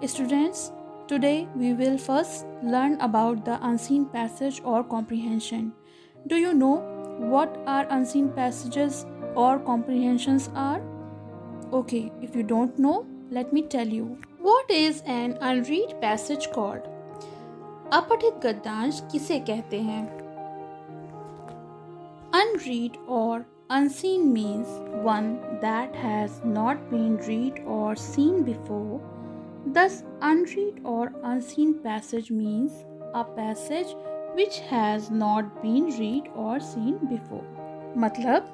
Students, today we will first learn about the unseen passage or comprehension. Do you know what our unseen passages or comprehensions are? Okay, if you don't know, let me tell you. What is an unread passage called? अपठित गद्यांश किसे कहते हैं? Unread or unseen means one that has not been read or seen before. Thus, unread or unseen passage means a passage which has not been read or seen before. मतलब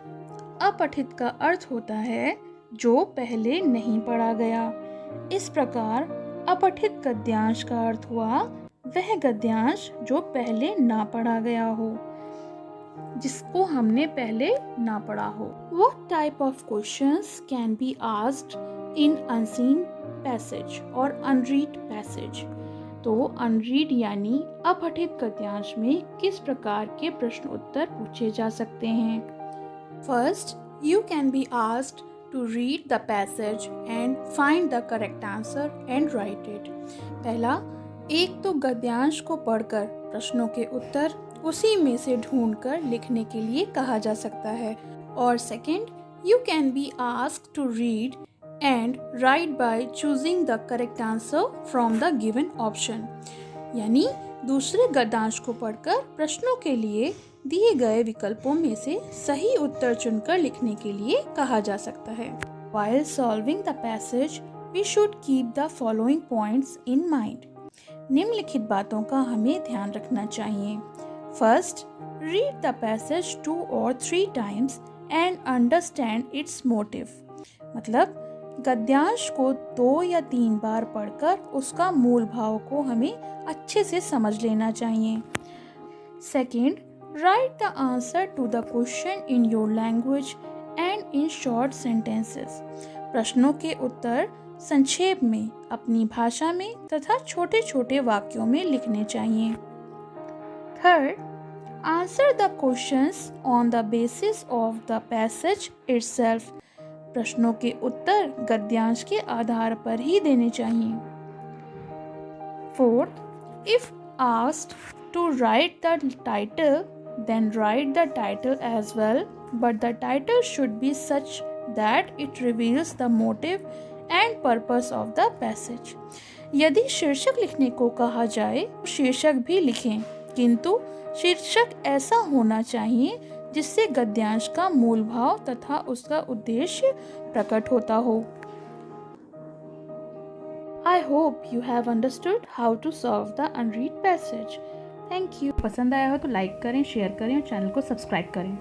अपठित का अर्थ होता है जो पहले नहीं पढ़ा गया। इस प्रकार अपठित गद्यांश का अर्थ हुआ वह गद्यांश जो पहले ना पढ़ा गया हो, जिसको हमने पहले ना पढ़ा हो। What type of questions can be asked in unseen passage or unread passage? तो unread यानी अपठित गद्यांश में किस प्रकार के प्रश्न उत्तर पूछे जा सकते हैं? First, you can be asked to read the passage and find the correct answer and write it. पहला, एक तो गद्यांश को पढ़कर प्रश्नों के उत्तर उसी में से ढूंढकर लिखने के लिए कहा जा सकता है, और second, you can be asked to read and write by choosing the correct answer from the given option. यानी दूसरे गद्यांश को पढ़कर प्रश्नों के लिए दिए गए विकल्पों में से सही उत्तर चुनकर लिखने के लिए कहा जा सकता है। While solving the passage, we should keep the following points in mind. निम्नलिखित बातों का हमें ध्यान रखना चाहिए। First, read the passage 2 or 3 times and understand its motive. मतलब गद्यांश को 2 या 3 बार पढ़कर उसका मूल भाव को हमें अच्छे से समझ लेना चाहिए। Second, write the answer to the question in your language and in short sentences. प्रश्नों के उत्तर संक्षेप में अपनी भाषा में तथा छोटे छोटे वाक्यों में लिखने चाहिए। Third, answer the questions on the basis of the passage itself. प्रश्नों के उत्तर गद्यांश के आधार पर ही देने चाहिए। Fourth, if asked to write the title, then write the title as well, but the title should be such that it reveals the motive and purpose of the passage. यदि शीर्षक लिखने को कहा जाए, शीर्षक भी लिखें, किंतु शीर्षक ऐसा होना चाहिए जिससे गद्यांश का मूल भाव तथा उसका उद्देश्य प्रकट होता हो। I hope you have understood how to solve the unread passage. Thank you. पसंद आया हो तो लाइक करें, शेयर करें और चैनल को सब्सक्राइब करें।